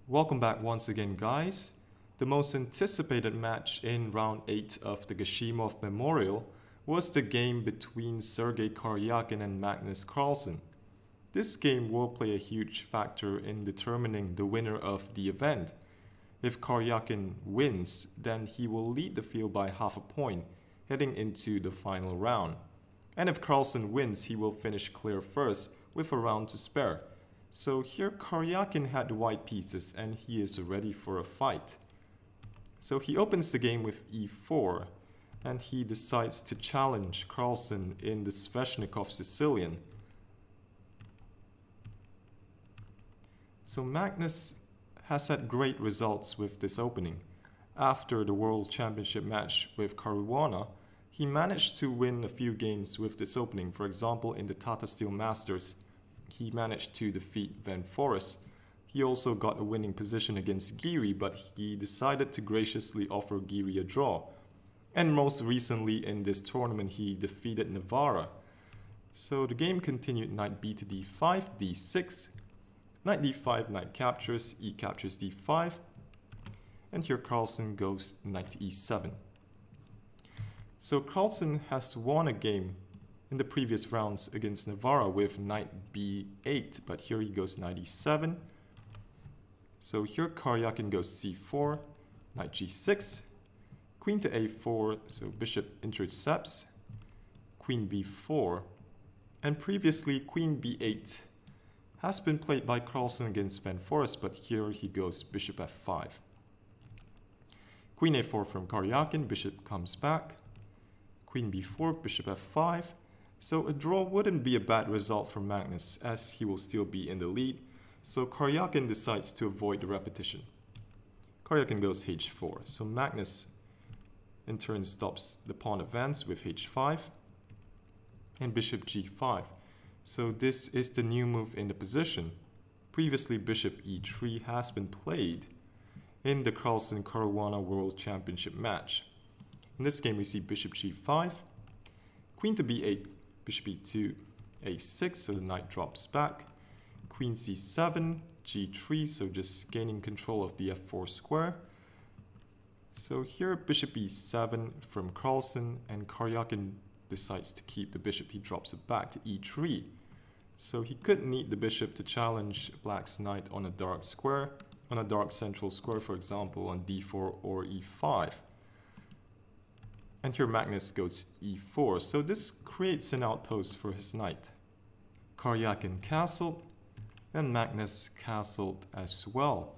Welcome back once again, guys. The most anticipated match in round 8 of the Gashimov Memorial was the game between Sergey Karjakin and Magnus Carlsen. This game will play a huge factor in determining the winner of the event. If Karjakin wins, then he will lead the field by half a point, heading into the final round. And if Carlsen wins, he will finish clear first with a round to spare. So here Karjakin had the white pieces and he is ready for a fight. So he opens the game with e4 and he decides to challenge Carlsen in the Sveshnikov Sicilian. So Magnus has had great results with this opening. After the World Championship match with Caruana, he managed to win a few games with this opening. For example, in the Tata Steel Masters, he managed to defeat Van Forest. He also got a winning position against Giri, but he decided to graciously offer Giri a draw. And most recently in this tournament, he defeated Navarra. So the game continued knight b to d5, d6, knight d5, knight captures, e captures d5, and here Carlsen goes knight to e7. So Carlsen has won a game in the previous rounds against Navarra with knight b8, but here he goes knight e7. So here Karjakin goes c4, knight g6, queen to a4, so bishop intercepts, queen b4, and previously queen b8 has been played by Carlsen against Van Forest, but here he goes bishop f5. Queen a4 from Karjakin, bishop comes back, queen b4, bishop f5. So a draw wouldn't be a bad result for Magnus, as he will still be in the lead, so Karjakin decides to avoid the repetition. Karjakin goes h4, so Magnus in turn stops the pawn advance with h5 and bishop g5. So this is the new move in the position. Previously bishop e3 has been played in the Carlsen-Caruana World Championship match. In this game we see bishop g5, queen to b8, bishop e2, a6, so the knight drops back, queen c7, g3, so just gaining control of the f4 square. So here bishop e7 from Carlsen, and Karjakin decides to keep the bishop. He drops it back to e3. So he could need the bishop to challenge black's knight on a dark square, on a dark central square, for example on d4 or e5. And here Magnus goes e4, so this creates an outpost for his knight. Karjakin castled, and Magnus castled as well.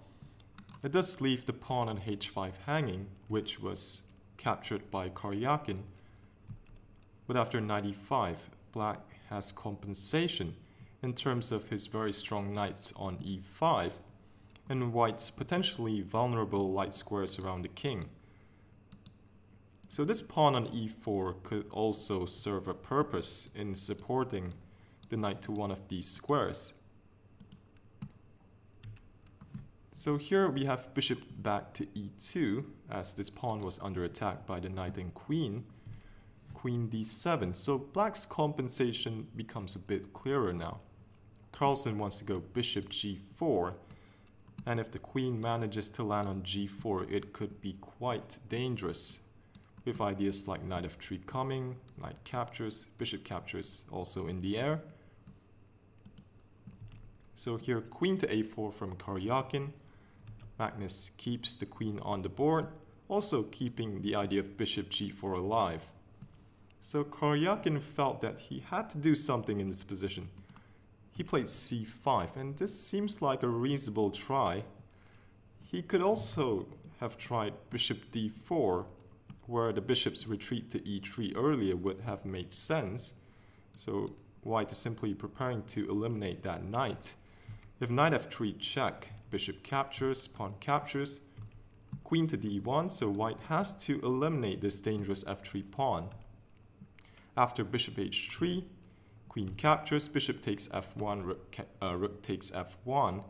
It does leave the pawn on h5 hanging, which was captured by Karjakin. But after knight e5, black has compensation in terms of his very strong knights on e5, and white's potentially vulnerable light squares around the king. So this pawn on e4 could also serve a purpose in supporting the knight to one of these squares. So here we have bishop back to e2, as this pawn was under attack by the knight and queen. Queen d7, so black's compensation becomes a bit clearer now. Carlsen wants to go bishop g4, and if the queen manages to land on g4, it could be quite dangerous, with ideas like knight f3 coming, knight captures, bishop captures also in the air. So here queen to a4 from Karjakin. Magnus keeps the queen on the board, also keeping the idea of bishop g4 alive. So Karjakin felt that he had to do something in this position. He played c5, and this seems like a reasonable try. He could also have tried bishop d4, where the bishop's retreat to e3 earlier would have made sense. So white is simply preparing to eliminate that knight. If knight f3 check, bishop captures, pawn captures, queen to d1, so white has to eliminate this dangerous f3 pawn. After bishop h3, queen captures, bishop takes f1, rook takes f1,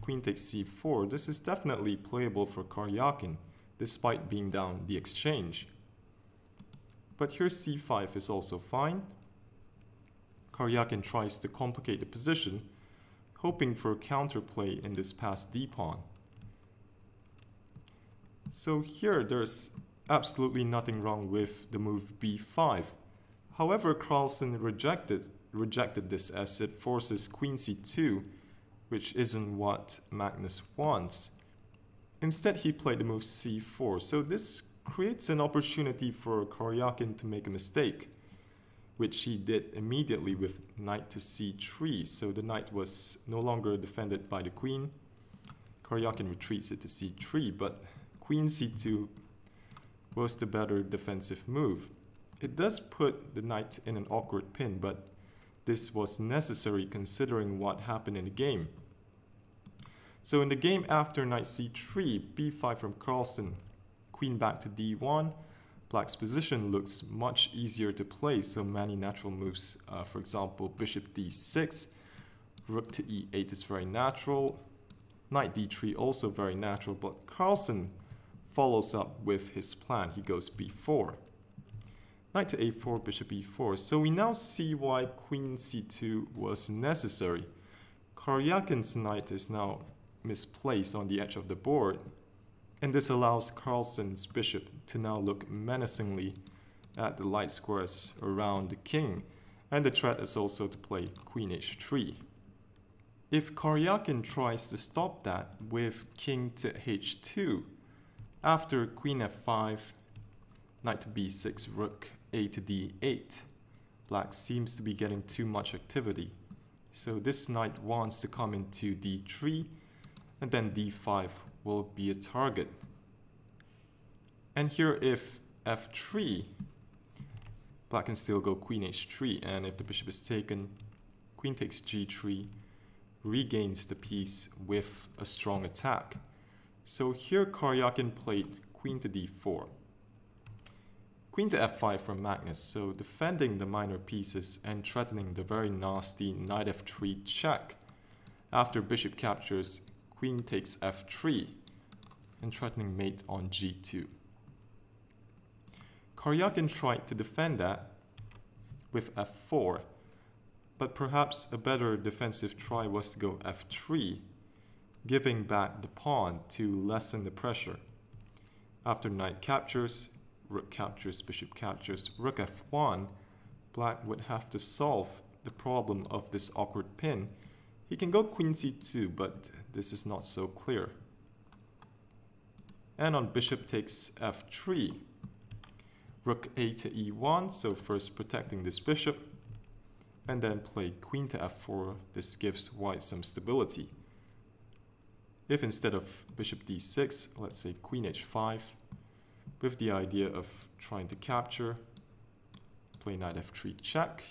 queen takes c4. This is definitely playable for Karjakin, despite being down the exchange. But here c5 is also fine. Karjakin tries to complicate the position, hoping for counterplay in this passed d-pawn. So here there's absolutely nothing wrong with the move b5. However, Carlsen rejected this as it forces queen c2, which isn't what Magnus wants. Instead, he played the move c4, so this creates an opportunity for Karjakin to make a mistake, which he did immediately with knight to c3, so the knight was no longer defended by the queen. Karjakin retreats it to c3, but queen c2 was the better defensive move. It does put the knight in an awkward pin, but this was necessary considering what happened in the game. So in the game after knight c3, b5 from Carlsen, queen back to d1, Black's position looks much easier to play, so many natural moves, for example, bishop d6, rook to e8 is very natural, knight d3 also very natural, but Carlsen follows up with his plan. He goes b4. Knight to a4, bishop e4. So we now see why queen c2 was necessary. Karjakin's knight is now misplaced on the edge of the board, and this allows Carlsen's bishop to now look menacingly at the light squares around the king, and the threat is also to play queen h3. If Karjakin tries to stop that with king to h2, after queen f5, knight to b6, rook a to d8, Black seems to be getting too much activity. So this knight wants to come into d3, and then d5 will be a target. And here if f3, Black can still go queen h3, and if the bishop is taken, queen takes g3, regains the piece with a strong attack. So here Karjakin played queen to d4. Queen to f5 from Magnus, so defending the minor pieces and threatening the very nasty knight f3 check. After bishop captures, queen takes f3 and threatening mate on g2. Karjakin tried to defend that with f4, but perhaps a better defensive try was to go f3, giving back the pawn to lessen the pressure. After knight captures, rook captures, bishop captures, rook f1, Black would have to solve the problem of this awkward pin. He can go queen c2, but this is not so clear. And on bishop takes f3, rook a to e1, so first protecting this bishop, and then play queen to f4. This gives white some stability. If instead of bishop d6, let's say queen h5, with the idea of trying to capture, play knight f3 check,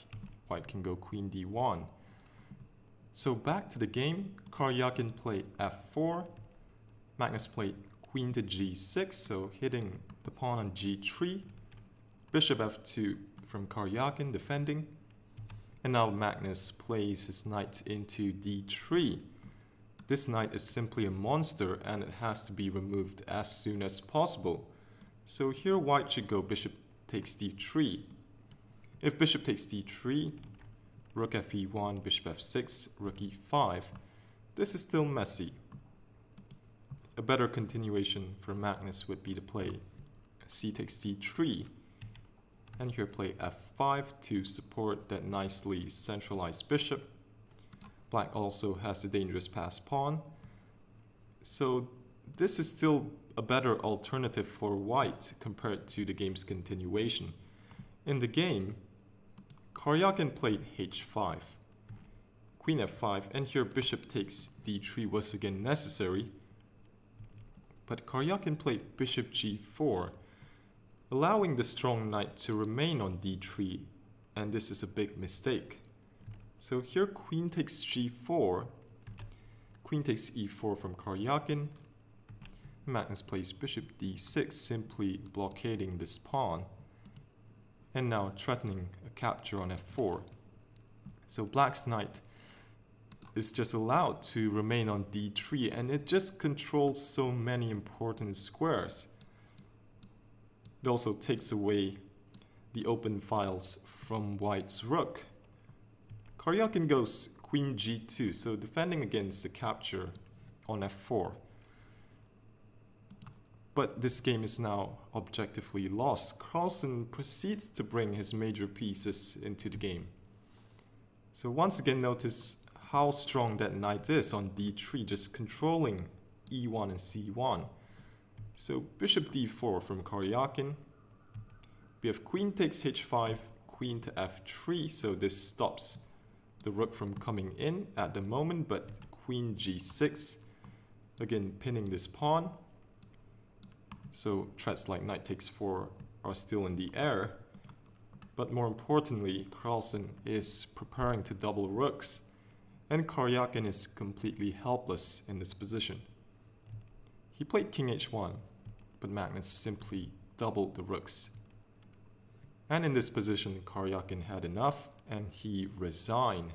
white can go queen d1. So back to the game, Karjakin played f4, Magnus played queen to g6, so hitting the pawn on g3, bishop f2 from Karjakin defending, and now Magnus plays his knight into d3. This knight is simply a monster and it has to be removed as soon as possible. So here white should go bishop takes d3. If bishop takes d3, rook fe1, bishop f6, rook e5, this is still messy. A better continuation for Magnus would be to play c takes d3, and here play f5 to support that nicely centralized bishop. Black also has the dangerous passed pawn. So this is still a better alternative for white compared to the game's continuation. In the game, Karjakin played h5, queen f5, and here bishop takes d3 was again necessary. But Karjakin played bishop g4, allowing the strong knight to remain on d3, and this is a big mistake. So here queen takes g4, queen takes e4 from Karjakin, Magnus plays bishop d6, simply blockading this pawn, and now threatening a capture on f4. So Black's knight is just allowed to remain on d3, and it just controls so many important squares. It also takes away the open files from white's rook. Karjakin goes queen g2, so defending against the capture on f4. But this game is now objectively lost. Carlsen proceeds to bring his major pieces into the game. So once again, notice how strong that knight is on d3, just controlling e1 and c1. So bishop d4 from Karjakin. We have queen takes h5, queen to f3, so this stops the rook from coming in at the moment, but queen g6, again pinning this pawn. So threats like knight takes 4 are still in the air. But more importantly, Carlsen is preparing to double rooks, and Karjakin is completely helpless in this position. He played king h1, but Magnus simply doubled the rooks. And in this position, Karjakin had enough, and he resigned.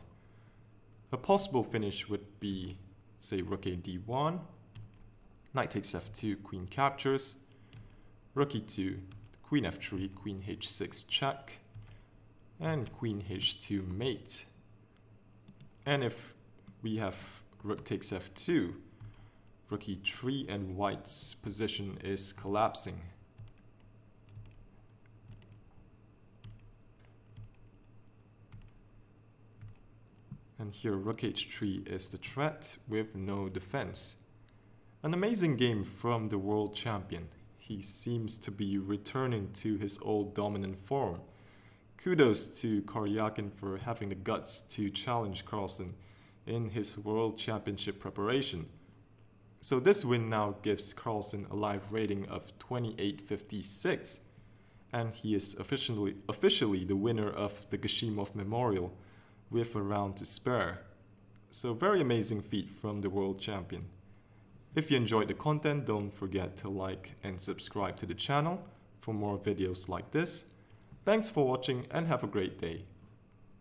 A possible finish would be, say, rook a d1, knight takes f2, queen captures, rook e2, queen f3, queen h6 check, and queen h2 mate. And if we have rook takes f2, rook e3, and white's position is collapsing. And here rook h3 is the threat with no defense. An amazing game from the world champion. He seems to be returning to his old dominant form. Kudos to Karjakin for having the guts to challenge Carlsen in his world championship preparation. So this win now gives Carlsen a live rating of 2856, and he is officially the winner of the Gashimov Memorial with a round to spare. So very amazing feat from the world champion. If you enjoyed the content, don't forget to like and subscribe to the channel for more videos like this. Thanks for watching and have a great day.